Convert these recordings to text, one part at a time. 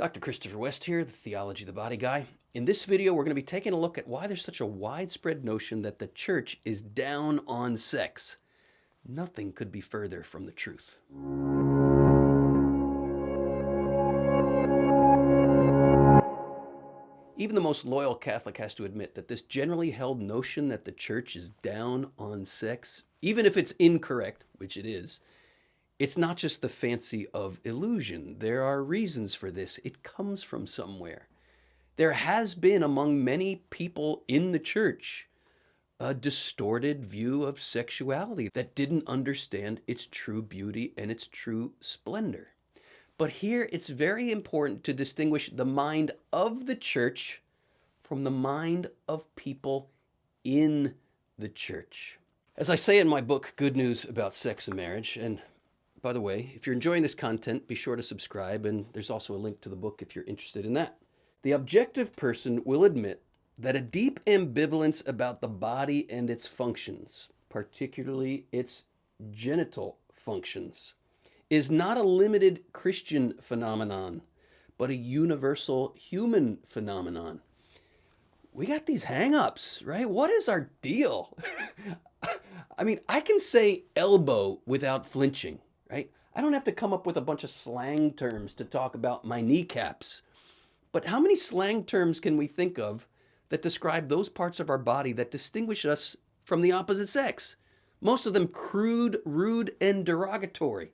Dr. Christopher West here, the Theology of the Body guy. In this video, we're going to be taking a look at why there's such a widespread notion that the church is down on sex. Nothing could be further from the truth. Even the most loyal Catholic has to admit that this generally held notion that the church is down on sex, even if it's incorrect, which it is, it's not just the fancy of illusion. There are reasons for this. It comes from somewhere. There has been among many people in the church a distorted view of sexuality that didn't understand its true beauty and its true splendor. But here it's very important to distinguish the mind of the church from the mind of people in the church. As I say in my book, Good News About Sex and Marriage, and by the way, if you're enjoying this content, be sure to subscribe, and there's also a link to the book if you're interested in that. The objective person will admit that a deep ambivalence about the body and its functions, particularly its genital functions, is not a limited Christian phenomenon, but a universal human phenomenon. We got these hang-ups, right? What is our deal? I mean, I can say elbow without flinching, right? I don't have to come up with a bunch of slang terms to talk about my kneecaps. But how many slang terms can we think of that describe those parts of our body that distinguish us from the opposite sex? Most of them crude, rude, and derogatory.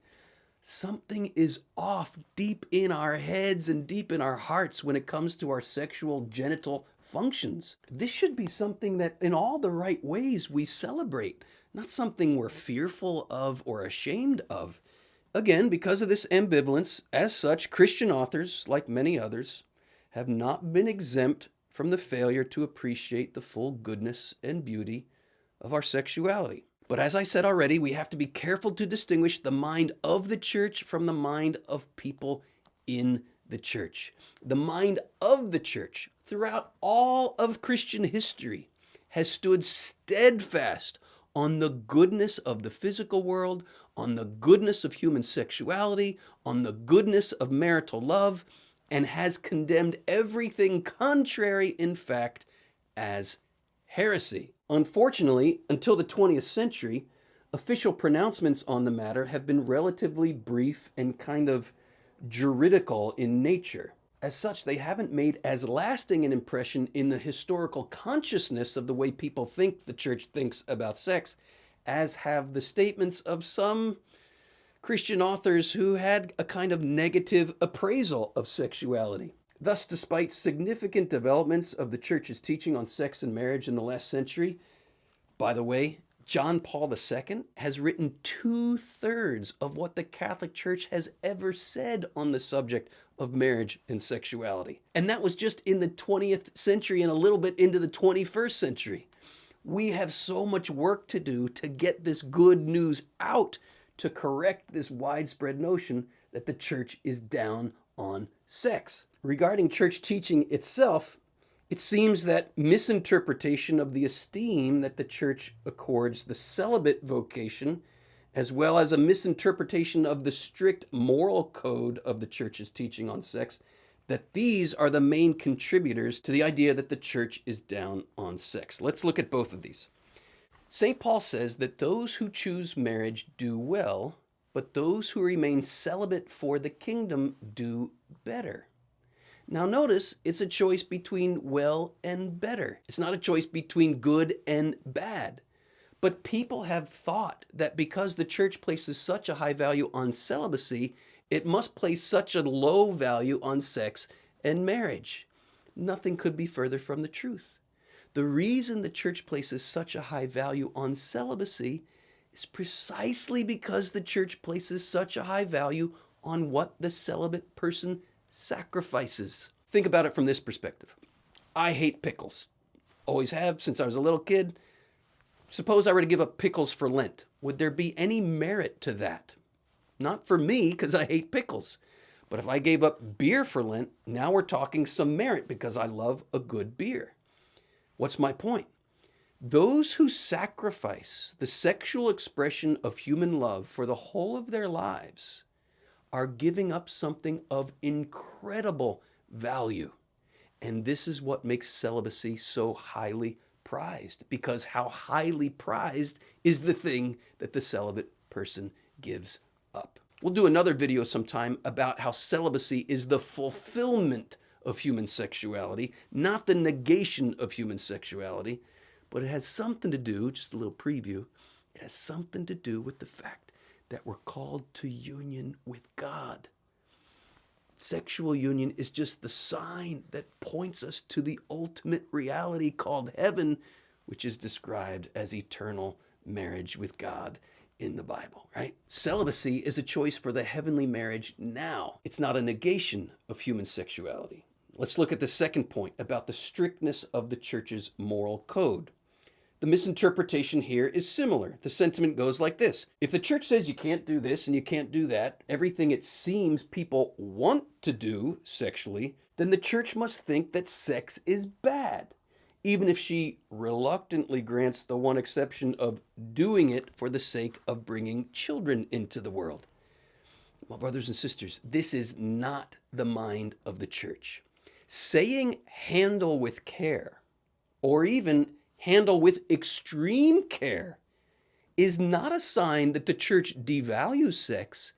Something is off deep in our heads and deep in our hearts when it comes to our sexual genital functions. This should be something that in all the right ways we celebrate, not something we're fearful of or ashamed of. Again, because of this ambivalence, as such, Christian authors, like many others, have not been exempt from the failure to appreciate the full goodness and beauty of our sexuality. But as I said already, we have to be careful to distinguish the mind of the church from the mind of people in the church. The mind of the church, throughout all of Christian history, has stood steadfast on the goodness of the physical world, on the goodness of human sexuality, on the goodness of marital love, and has condemned everything contrary, in fact, as heresy. Unfortunately, until the 20th century, official pronouncements on the matter have been relatively brief and kind of juridical in nature. As such, they haven't made as lasting an impression in the historical consciousness of the way people think the church thinks about sex, as have the statements of some Christian authors who had a kind of negative appraisal of sexuality. Thus, despite significant developments of the church's teaching on sex and marriage in the last century, by the way, John Paul II has written 2/3 of what the Catholic Church has ever said on the subject of marriage and sexuality. And that was just in the 20th century and a little bit into the 21st century. We have so much work to do to get this good news out, to correct this widespread notion that the church is down on sex. Regarding church teaching itself, it seems that misinterpretation of the esteem that the church accords the celibate vocation, as well as a misinterpretation of the strict moral code of the church's teaching on sex, that these are the main contributors to the idea that the church is down on sex. Let's look at both of these. St. Paul says that those who choose marriage do well, but those who remain celibate for the kingdom do better. Now notice, it's a choice between well and better. It's not a choice between good and bad. But people have thought that because the church places such a high value on celibacy, it must place such a low value on sex and marriage. Nothing could be further from the truth. The reason the church places such a high value on celibacy is precisely because the church places such a high value on what the celibate person sacrifices. Think about it from this perspective. I hate pickles. Always have since I was a little kid. Suppose I were to give up pickles for Lent. Would there be any merit to that? Not for me, because I hate pickles. But if I gave up beer for Lent, now we're talking some merit because I love a good beer. What's my point? Those who sacrifice the sexual expression of human love for the whole of their lives are giving up something of incredible value. And this is what makes celibacy so highly prized, because how highly prized is the thing that the celibate person gives up. We'll do another video sometime about how celibacy is the fulfillment of human sexuality, not the negation of human sexuality, but it has something to do, just a little preview, it has something to do with the fact that we're called to union with God. Sexual union is just the sign that points us to the ultimate reality called heaven, which is described as eternal marriage with God in the Bible, right? Celibacy is a choice for the heavenly marriage now. It's not a negation of human sexuality. Let's look at the second point about the strictness of the church's moral code. The misinterpretation here is similar. The sentiment goes like this. If the church says you can't do this and you can't do that, everything it seems people want to do sexually, then the church must think that sex is bad, even if she reluctantly grants the one exception of doing it for the sake of bringing children into the world. My brothers and sisters, this is not the mind of the church. Saying handle with care, or even handle with extreme care, is not a sign that the church devalues sex.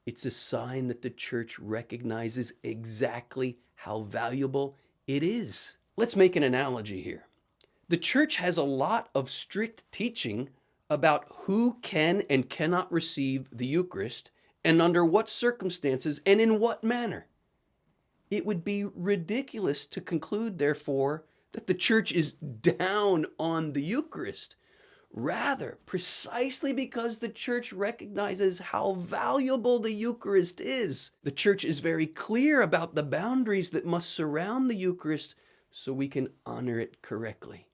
It's a sign that the church recognizes exactly how valuable it is. Let's make an analogy here. The church has a lot of strict teaching about who can and cannot receive the Eucharist and under what circumstances and in what manner. It would be ridiculous to conclude, therefore, that the church is down on the Eucharist. Rather, precisely because the church recognizes how valuable the Eucharist is, the church is very clear about the boundaries that must surround the Eucharist so we can honor it correctly.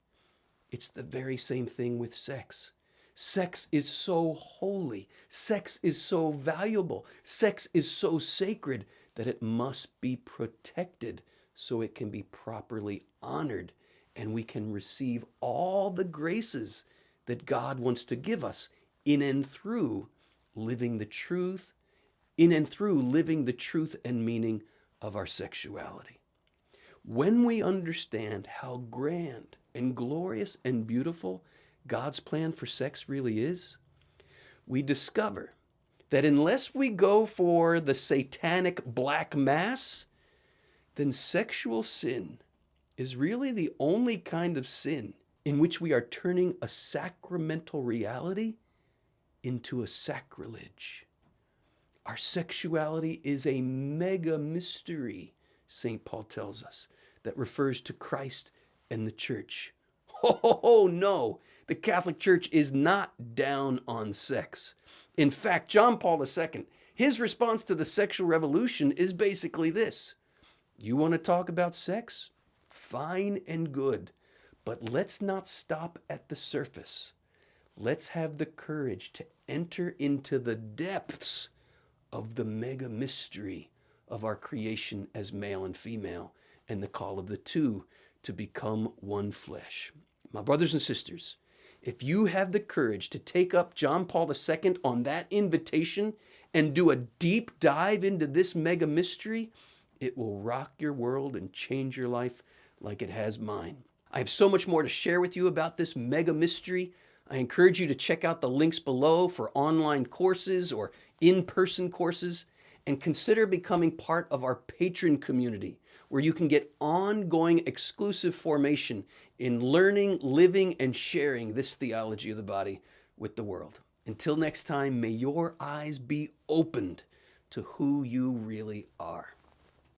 It's the very same thing with sex. Sex is so holy. Sex is so valuable. Sex is so sacred that it must be protected so it can be properly honored and we can receive all the graces that God wants to give us in and through living the truth, and meaning of our sexuality. When we understand how grand and glorious and beautiful God's plan for sex really is, we discover that unless we go for the satanic black mass, then sexual sin is really the only kind of sin in which we are turning a sacramental reality into a sacrilege. Our sexuality is a mega mystery, St. Paul tells us, that refers to Christ and the church. Oh, no, the Catholic Church is not down on sex. In fact, John Paul II, his response to the sexual revolution is basically this: you want to talk about sex? Fine and good, but let's not stop at the surface. Let's have the courage to enter into the depths of the mega mystery of our creation as male and female and the call of the two to become one flesh. My brothers and sisters, if you have the courage to take up John Paul II on that invitation and do a deep dive into this mega mystery, it will rock your world and change your life like it has mine. I have so much more to share with you about this mega mystery. I encourage you to check out the links below for online courses or in-person courses, and consider becoming part of our patron community, where you can get ongoing exclusive formation in learning, living, and sharing this theology of the body with the world. Until next time, may your eyes be opened to who you really are.